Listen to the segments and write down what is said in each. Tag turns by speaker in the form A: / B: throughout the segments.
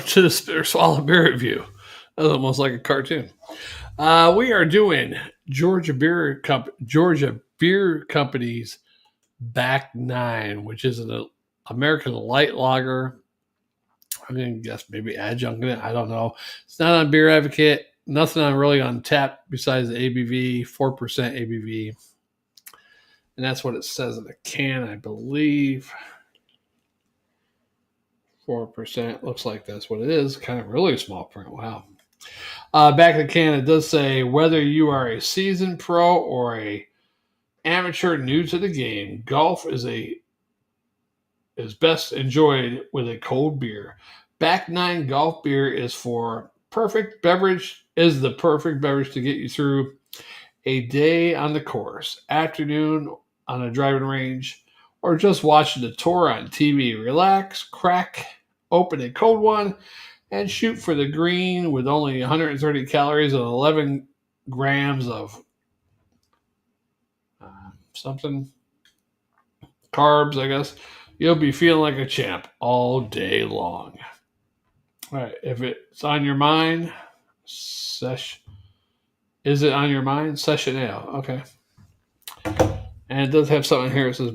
A: welcome to the Spit or Swallow Beer Review. That's almost like a cartoon. We are doing Georgia Beer Company's Back Nine, which is an American light lager. I'm going to guess maybe adjunct in it. I don't know. It's not on Beer Advocate. Nothing on really on tap besides the ABV, 4% ABV. And that's what it says in the can, I believe. 4%. Looks like that's what it is. Kind of really small print. Wow. Back in the can, it does say whether you are a seasoned pro or a amateur new to the game, golf is best enjoyed with a cold beer. Back Nine golf beer is the perfect beverage to get you through a day on the course, afternoon on a driving range, or just watching the tour on TV. Relax, crack open a cold one, and shoot for the green with only 130 calories and 11 grams of something carbs, I guess. You'll be feeling like a champ all day long. All right, if it's on your mind, is it on your mind? Session Ale, okay. And it does have something here. It says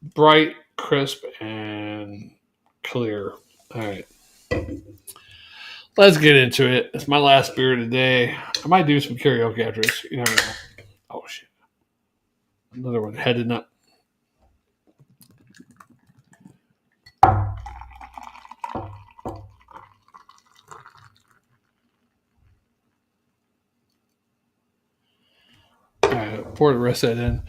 A: bright, crisp, and clear. All right. Let's get into it. It's my last beer today. I might do some karaoke after this. You never know. Oh, shit. Another one headed up. All right, pour the rest of that in.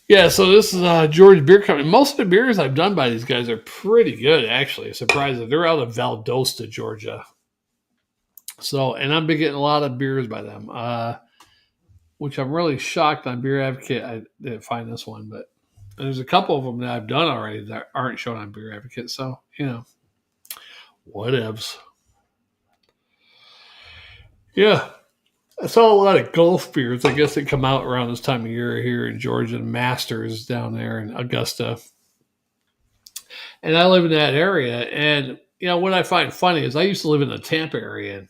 A: Yeah, so this is Georgia Beer Company. Most of the beers I've done by these guys are pretty good, actually. Surprisingly. They're out of Valdosta, Georgia. So, and I've been getting a lot of beers by them, which I'm really shocked on Beer Advocate. I didn't find this one, but there's a couple of them that I've done already that aren't shown on Beer Advocate. So, whatevs. Yeah. I saw a lot of golf beers. I guess they come out around this time of year here in Georgia. Masters down there in Augusta. And I live in that area. And, what I find funny is I used to live in the Tampa area. And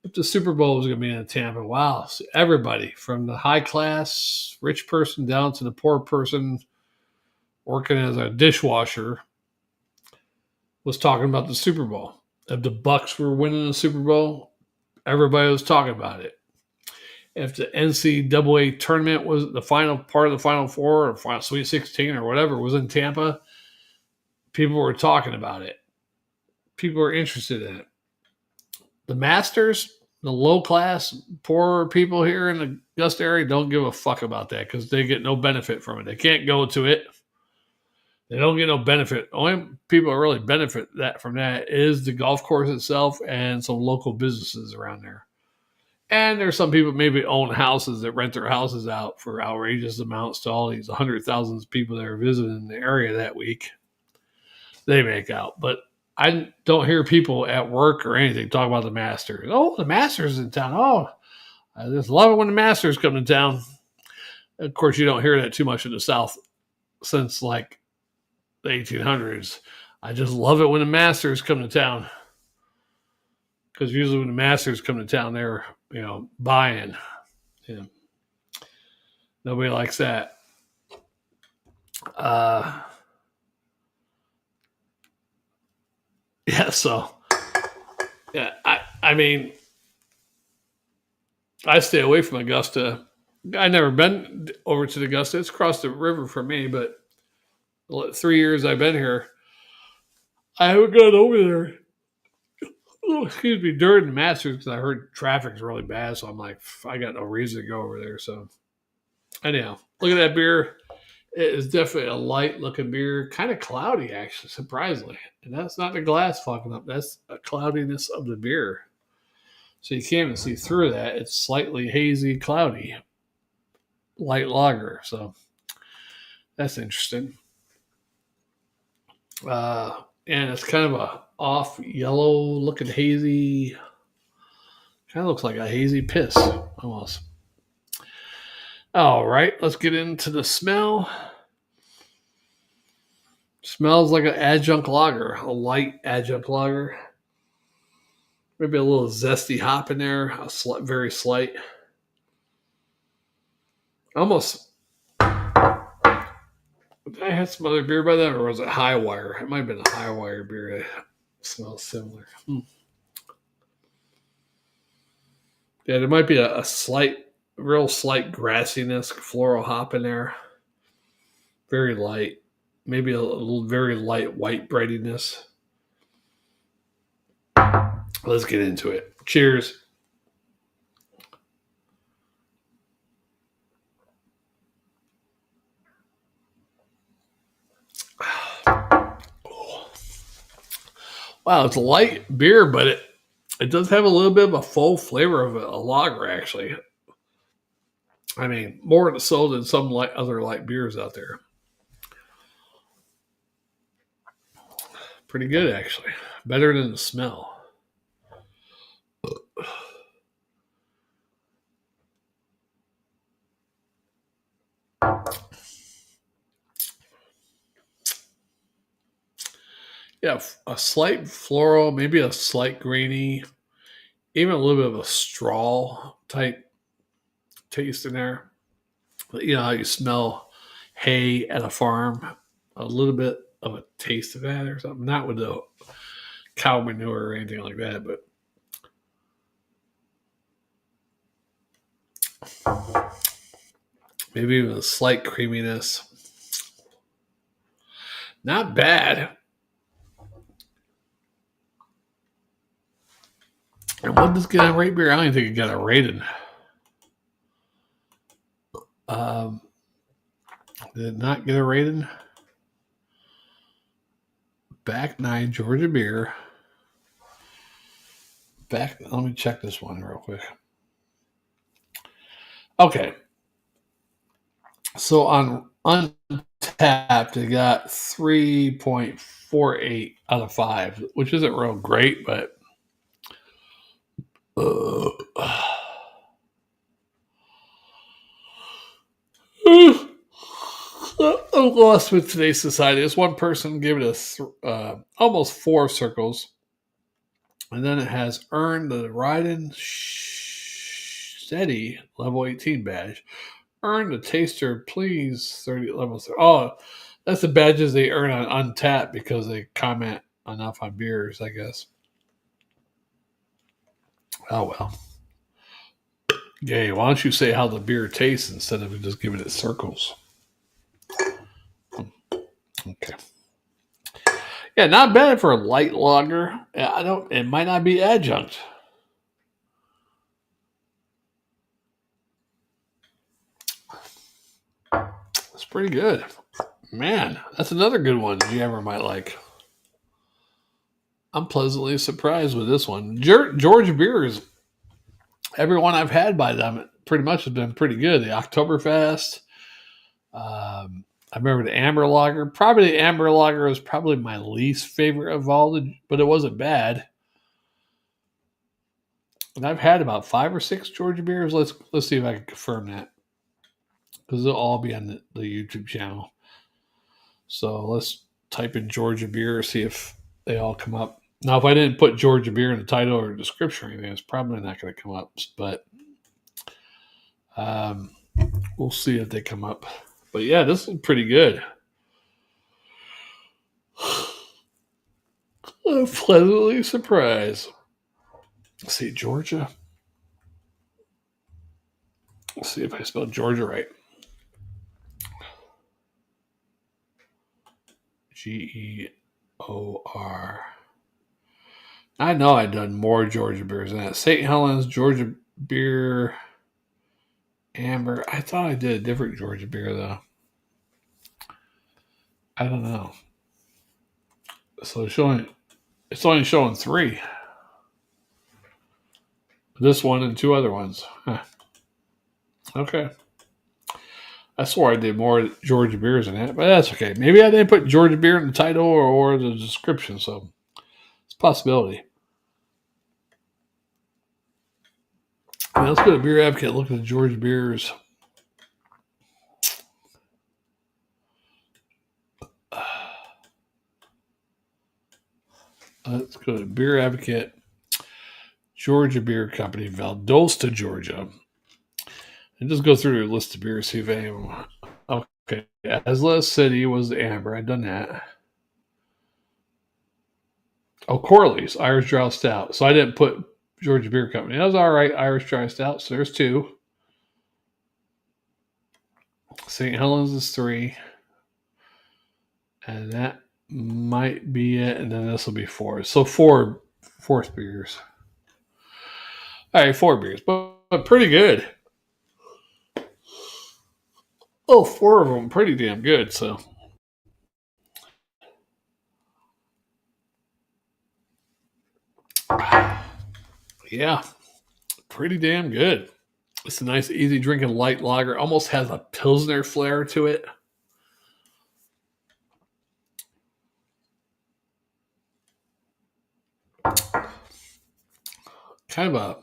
A: if the Super Bowl was going to be in Tampa, wow. So everybody from the high class, rich person down to the poor person working as a dishwasher was talking about the Super Bowl. If the Bucks were winning the Super Bowl, everybody was talking about it. If the NCAA tournament was the final part of the Final Four or Final Sweet 16 or whatever was in Tampa, people were talking about it. People were interested in it. The Masters, the low-class, poor people here in the Augusta area don't give a fuck about that because they get no benefit from it. They can't go to it. They don't get no benefit. Only people that really benefit from that is the golf course itself and some local businesses around there. And there's some people maybe own houses that rent their houses out for outrageous amounts to all these 100,000 people that are visiting the area that week. They make out. But I don't hear people at work or anything talk about the Masters. Oh, the Masters in town. Oh, I just love it when the Masters come to town. Of course, you don't hear that too much in the South since like the 1800s. I just love it when the Masters come to town. Because usually when the Masters come to town, they're, buying. Nobody likes that. I mean, I stay away from Augusta. I've never been over to Augusta. It's across the river from me, but 3 years I've been here, I haven't gone over there. Excuse me, during the Masters because I heard traffic's really bad, so I'm like, I got no reason to go over there. So, anyhow, look at that beer. It is definitely a light-looking beer, kind of cloudy, actually, surprisingly. And that's not the glass fucking up. That's a cloudiness of the beer. So you can't even see through that. It's slightly hazy, cloudy, light lager. So that's interesting. And it's kind of a off yellow looking hazy, kind of looks like a hazy piss almost. All right, let's get into the smell. Smells like an adjunct lager, a light adjunct lager. Maybe a little zesty hop in there, very slight. Almost. I had some other beer by that, or was it High Wire? It might have been a High Wire beer. It smells similar. Yeah, there might be a real slight grassiness, floral hop in there. Very light. Maybe a little very light white breadiness. Let's get into it. Cheers. Wow, it's a light beer, but it does have a little bit of a full flavor of a lager, actually. I mean, more so than some other light beers out there. Pretty good, actually. Better than the smell. Yeah, a slight floral, maybe a slight grainy, even a little bit of a straw type taste in there. You know how you smell hay at a farm? A little bit of a taste of that or something. Not with the cow manure or anything like that, but maybe even a slight creaminess. Not bad. And what does get a rate beer? I don't even think it got a rating. Um, did it not get a rating? Back nine Georgia beer. Let me check this one real quick. Okay. So on Untapped, it got 3.48 out of 5, which isn't real great, but uh, I'm lost with today's society. This one person gave it almost 4 circles. And then it has earned the Ryden Steady level 18 badge. Earn the Taster Please 30 levels. Oh, that's the badges they earn on Untapped because they comment enough on beers, I guess. Oh, well. Yay, why don't you say how the beer tastes instead of just giving it circles? Okay. Yeah, not bad for a light lager. It might not be adjunct. It's pretty good. Man, that's another good one you ever might like. I'm pleasantly surprised with this one. Georgia beers, everyone I've had by them pretty much has been pretty good. The Oktoberfest. I remember the Amber Lager. Probably the Amber Lager was probably my least favorite of all, but it wasn't bad. And I've had about 5 or 6 Georgia beers. Let's see if I can confirm that because they'll all be on the YouTube channel. So let's type in Georgia beer, see if they all come up. Now, if I didn't put Georgia beer in the title or description or anything, it's probably not going to come up. But we'll see if they come up. But yeah, this is pretty good. I'm pleasantly surprised. Let's see, Georgia. Let's see if I spelled Georgia right. Geor. I know I've done more Georgia beers than that. St. Helens, Georgia beer, Amber. I thought I did a different Georgia beer though. I don't know. So it's only showing 3. This one and 2 other ones. Huh. Okay. I swore I did more Georgia beers than that, but that's okay. Maybe I didn't put Georgia beer in the title or the description, so it's a possibility. Let's go to Beer Advocate. Look at the Georgia beers. Let's go to Beer Advocate. Georgia Beer Company, Valdosta, Georgia. And just go through your list of beers, see if any of them. Okay, Asla City was the amber. I'd done that. Oh, Corley's Irish Dry Stout. So I didn't put Georgia Beer Company. That was all right. Irish Dry Stout. So there's 2. St. Helens is 3. And that might be it. And then this will be 4. So 4 fourth beers. All right, 4 beers, but pretty good. Oh, 4 of them pretty damn good. So yeah, pretty damn good. It's a nice, easy drinking light lager. Almost has a Pilsner flair to it. Kind of a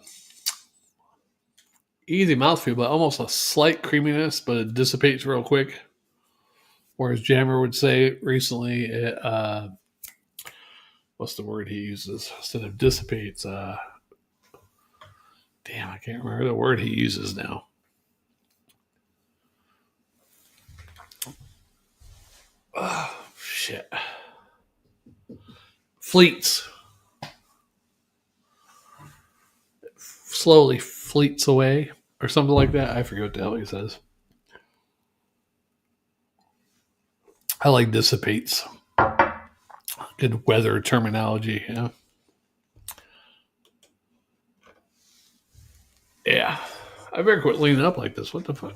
A: easy mouthfeel, but almost a slight creaminess, but it dissipates real quick. Whereas Jammer would say recently, what's the word he uses? Instead of dissipates, damn, I can't remember the word he uses now. Oh, shit. Fleets. Slowly fleets away or something like that. I forget what the hell he says. I like dissipates. Good weather terminology, you know? Yeah. I better quit leaning up like this. What the fuck?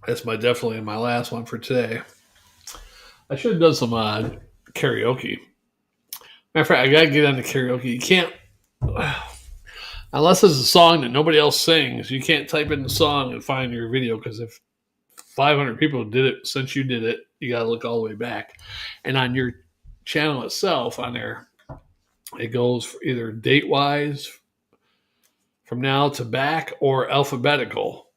A: That's definitely my last one for today. I should have done some karaoke. Matter of fact, I gotta get into karaoke. You can't, unless it's a song that nobody else sings. You can't type in the song and find your video because if 500 people did it since you did it, you gotta look all the way back. And on your channel itself, on there, it goes either date wise from now to back or alphabetical.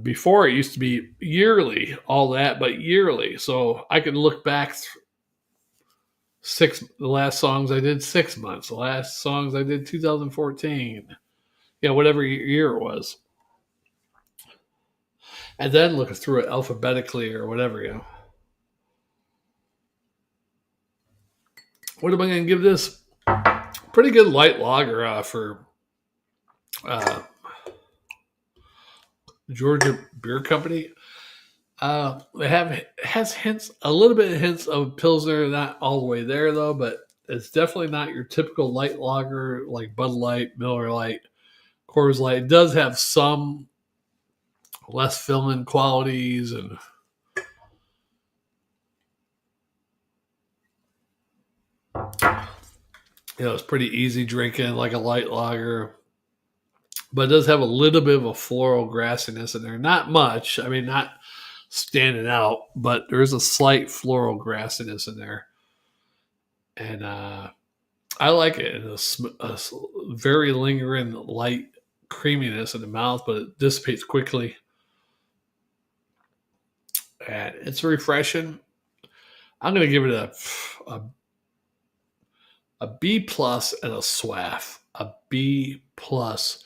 A: Before it used to be yearly, all that, but yearly. So I could look back the last songs I did 6 months, the last songs I did 2014, yeah, whatever year it was, and then look through it alphabetically or whatever, you know. What am I going to give this? Pretty good light lager for Georgia Beer Company. It has hints, a little bit of hints of Pilsner, not all the way there though, but it's definitely not your typical light lager like Bud Light, Miller Lite, Coors Light. It does have some less filling qualities and it's pretty easy drinking like a light lager. But it does have a little bit of a floral grassiness in there. Not much. I mean, not standing out, but there's a slight floral grassiness in there. And I like it. It's a very lingering light creaminess in the mouth, but it dissipates quickly. And it's refreshing. I'm going to give it a B plus and a swaff. A B plus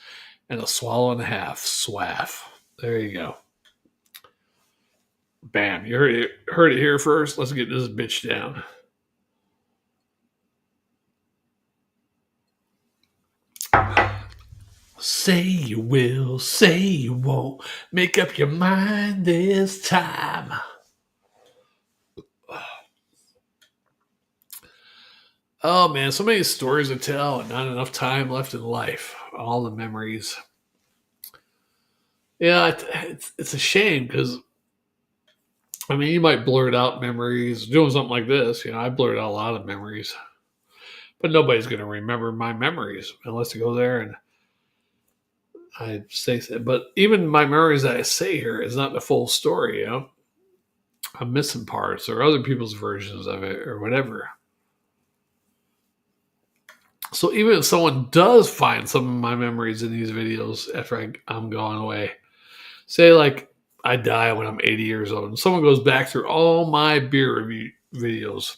A: and a swallow and a half. Swaff. There you go. Bam. You heard it here first. Let's get this bitch down. Say you will, say you won't. Make up your mind this time. Oh man, so many stories to tell and not enough time left in life. All the memories. Yeah, it's a shame because, I mean, you might blurt out memories doing something like this. I blurt out a lot of memories, but nobody's going to remember my memories unless you go there and I say so. But even my memories that I say here is not the full story. I'm missing parts or other people's versions of it or whatever. So even if someone does find some of my memories in these videos after I'm gone away, say like I die when I'm 80 years old. And someone goes back through all my beer review videos,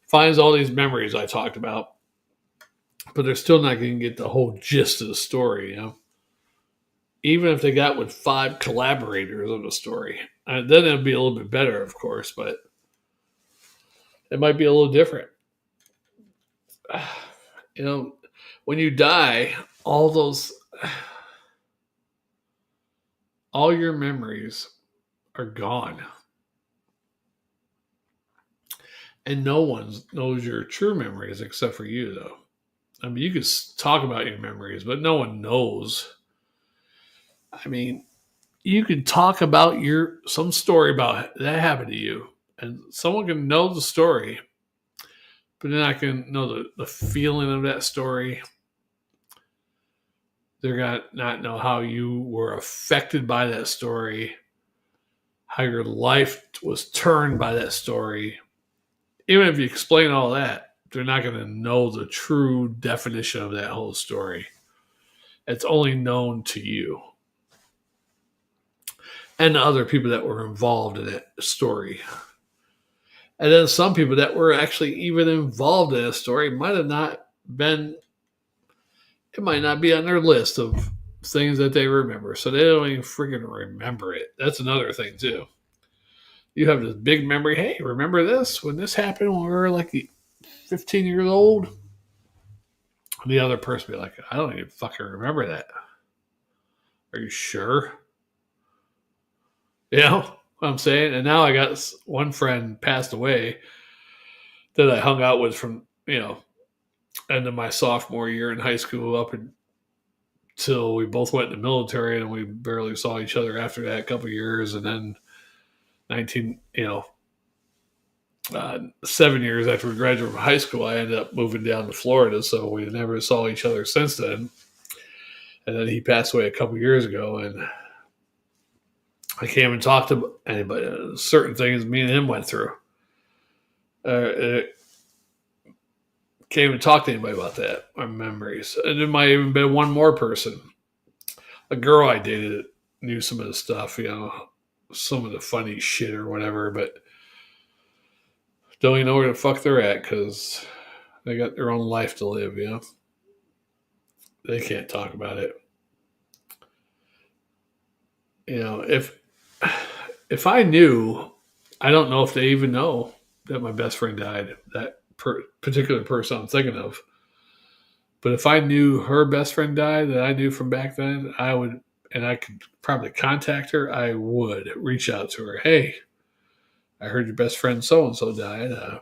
A: finds all these memories I talked about, but they're still not going to get the whole gist of the story, you know? Even if they got with 5 collaborators on the story. Then it'd be a little bit better, of course, but it might be a little different. You know, when you die, all your memories are gone. And no one knows your true memories except for you, though. I mean, you can talk about your memories, but no one knows. I mean, you can talk about some story about that happened to you, and someone can know the story, but they're not going to know the feeling of that story. They're going to not know how you were affected by that story, how your life was turned by that story. Even if you explain all that, they're not going to know the true definition of that whole story. It's only known to you and the other people that were involved in that story. And then some people that were actually even involved in a story might have not been, it might not be on their list of things that they remember. So they don't even freaking remember it. That's another thing, too. You have this big memory. Hey, remember this? When this happened when we were like 15 years old? The other person be like, I don't even fucking remember that. Are you sure? You know what I'm saying? And now I got one friend passed away that I hung out with from, end of my sophomore year in high school up until we both went in the military, and we barely saw each other after that, a couple of years. And then 7 years after we graduated from high school, I ended up moving down to Florida. So we never saw each other since then. And then he passed away a couple of years ago, and I can't even talk to anybody. Certain things me and him went through. Can't even talk to anybody about that. My memories. And there might even been one more person. A girl I dated that knew some of the stuff, some of the funny shit or whatever, but don't even know where the fuck they're at because they got their own life to live, They can't talk about it. If I knew, I don't know if they even know that my best friend died, that particular person I'm thinking of. But if I knew her best friend died that I knew from back then, I would, and I could probably contact her, I would reach out to her. Hey, I heard your best friend so-and-so died. I'm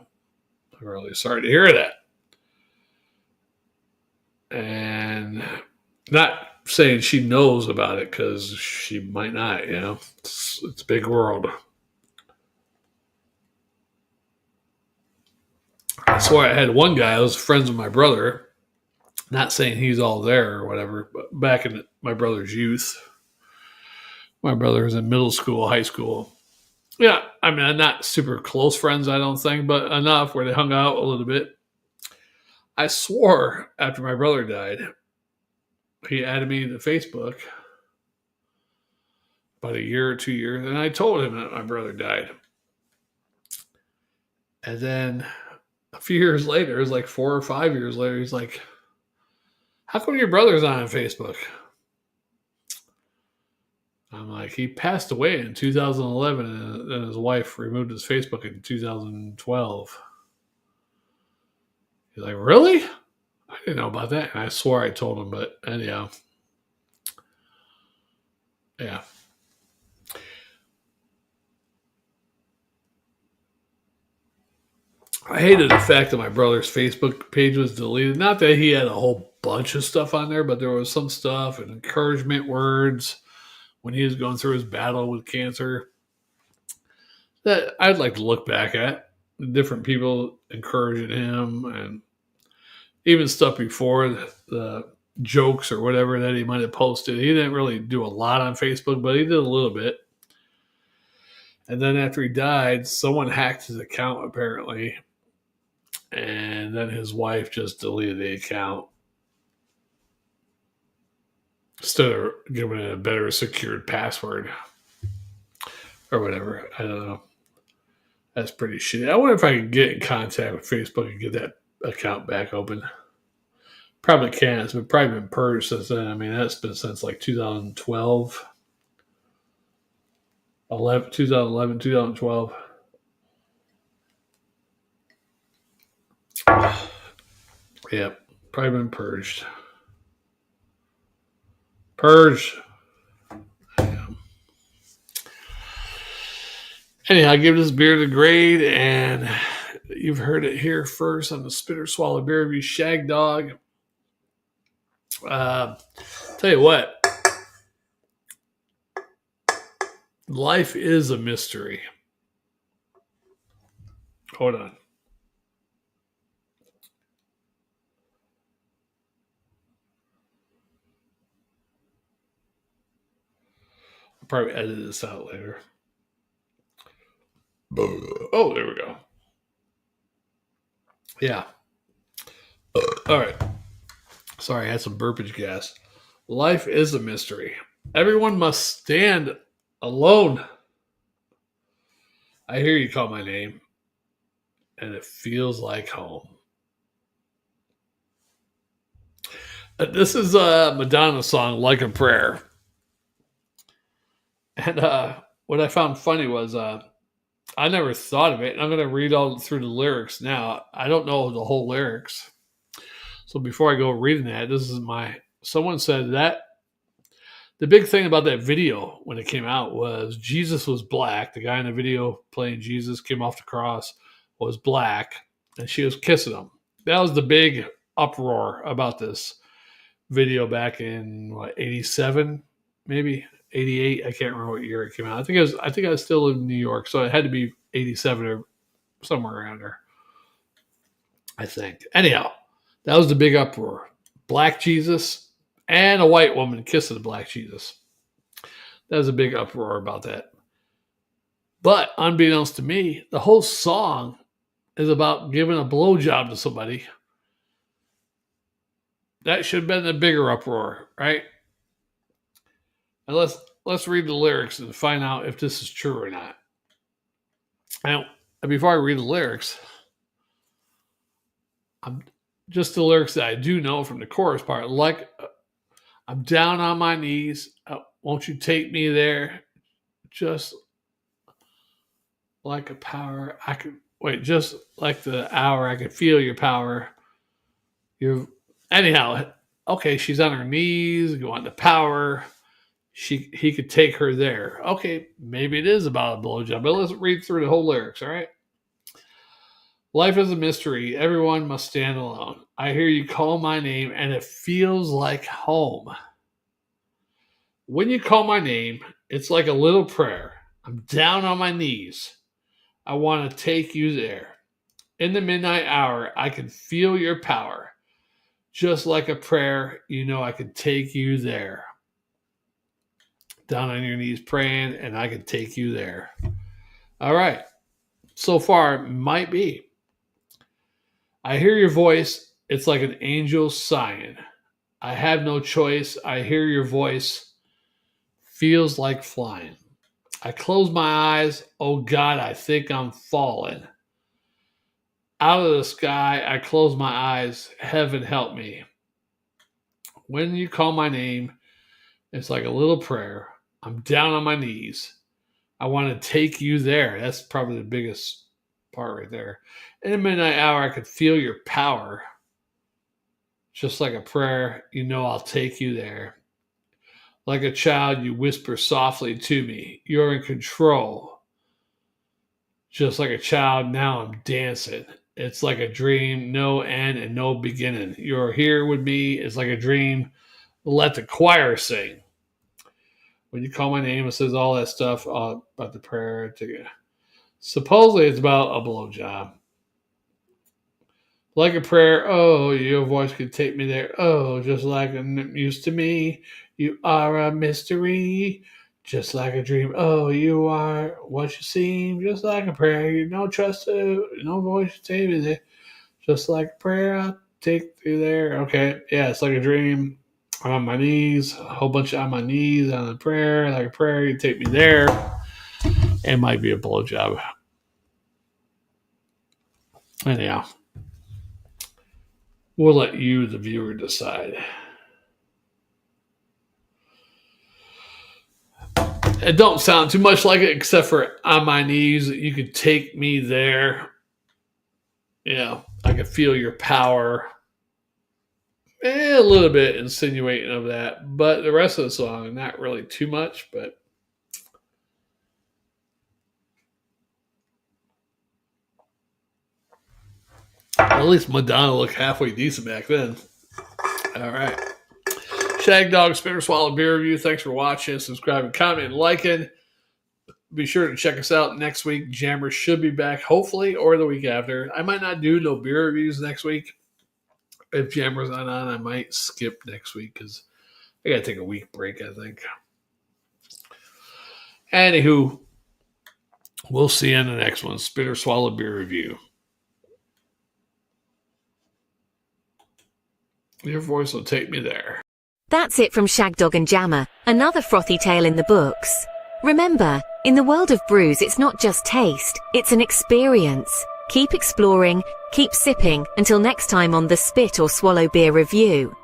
A: really sorry to hear that. And not saying she knows about it because she might not, It's a big world. I swear I had one guy who was friends with my brother. Not saying he's all there or whatever, but back in my brother's youth, my brother was in middle school, high school. Yeah, I mean, I'm not super close friends, I don't think, but enough where they hung out a little bit. I swore after my brother died, he added me to Facebook about a year or 2 years, and I told him that my brother died. And then a few years later, it was like 4 or 5 years later, he's like, how come your brother's not on Facebook? I'm like, he passed away in 2011, and then his wife removed his Facebook in 2012. He's like, really? I didn't know about that. And I swore I told him, but anyhow. Yeah. I hated the fact that my brother's Facebook page was deleted. Not that he had a whole bunch of stuff on there, but there was some stuff and encouragement words when he was going through his battle with cancer that I'd like to look back at. Different people encouraging him, and even stuff before the jokes or whatever that he might have posted. He didn't really do a lot on Facebook, but he did a little bit. And then after he died, someone hacked his account apparently. And then his wife just deleted the account instead of giving it a better secured password. or whatever. I don't know. That's pretty shitty. I wonder if I could get in contact with Facebook and get that account back open. Probably can. It's probably been purged since then. I mean, that's been since like 2012, 2011, 2012. Yeah, probably been purged. Purged. Yeah. Anyhow, I give this beer the grade, and you've heard it here first on the Spitter Swallow Beer Review. Shagdog. Tell you what, life is a mystery. Hold on. I'll probably edit this out later. Oh, there we go. Yeah. All right. Sorry, I had some burpage gas. Life is a mystery. Everyone must stand alone. I hear you call my name, and it feels like home. This is a Madonna song, Like a Prayer. And what I found funny was I never thought of it. And I'm going to read all through the lyrics now. I don't know the whole lyrics. So before I go reading that, someone said that the big thing about that video when it came out was Jesus was black. The guy in the video playing Jesus came off the cross was black, and she was kissing him. That was the big uproar about this video back in 87, maybe 88. I can't remember what year it came out. I think I was still in New York, so it had to be 87 or somewhere around there, I think. Anyhow, that was the big uproar. Black Jesus and a white woman kissing the black Jesus. That was a big uproar about that. But unbeknownst to me, the whole song is about giving a blowjob to somebody. That should have been a bigger uproar, right? And let's read the lyrics and find out if this is true or not. Now, before I read the lyrics, just the lyrics that I do know from the chorus part, like I'm down on my knees. Won't you take me there? Just like a power, just like the hour, I could feel your power. Anyhow, okay, she's on her knees, going to power. He could take her there. Okay, maybe it is about a blowjob, but let's read through the whole lyrics, all right? Life is a mystery. Everyone must stand alone. I hear you call my name, and it feels like home. When you call my name, it's like a little prayer. I'm down on my knees. I want to take you there. In the midnight hour, I can feel your power. Just like a prayer, I can take you there. Down on your knees praying, and I can take you there. All right. So far, it might be. I hear your voice. It's like an angel sighing. I have no choice. I hear your voice. Feels like flying. I close my eyes. Oh God, I think I'm falling. Out of the sky, I close my eyes. Heaven help me. When you call my name, it's like a little prayer. I'm down on my knees. I want to take you there. That's probably the biggest part right there. In the midnight hour, I could feel your power. Just like a prayer, I'll take you there. Like a child, you whisper softly to me. You're in control. Just like a child, now I'm dancing. It's like a dream, no end and no beginning. You're here with me. It's like a dream. Let the choir sing. When you call my name, it says all that stuff about the prayer. Supposedly, it's about a blowjob. Like a prayer, oh, your voice could take me there. Oh, just like it used to me. You are a mystery, just like a dream. Oh, you are what you seem, just like a prayer. You no trust, no voice to take me there. Just like a prayer, I'll take you there. Okay, yeah, it's like a dream. I'm on my knees, a whole bunch on my knees on a prayer. Like a prayer, you take me there. It might be a blowjob. Anyhow, we'll let you, the viewer, decide. It don't sound too much like it, except for on my knees. You could take me there. Yeah, I could feel your power. A little bit insinuating of that, but the rest of the song, not really too much, but at least Madonna looked halfway decent back then. All right. Shagdog Spinner Swallow Beer Review. Thanks for watching, subscribing, commenting, liking. Be sure to check us out next week. Jammer should be back, hopefully, or the week after. I might not do no beer reviews next week. If Jammer's not on, I might skip next week because I got to take a week break, I think. Anywho, we'll see you in the next one. Spinner Swallow Beer Review. Your voice will take me there.
B: That's it from Shagdog and Jammer, another frothy tale in the books. Remember, in the world of brews, it's not just taste, it's an experience. Keep exploring, keep sipping, until next time on the Spit or Swallow Beer Review.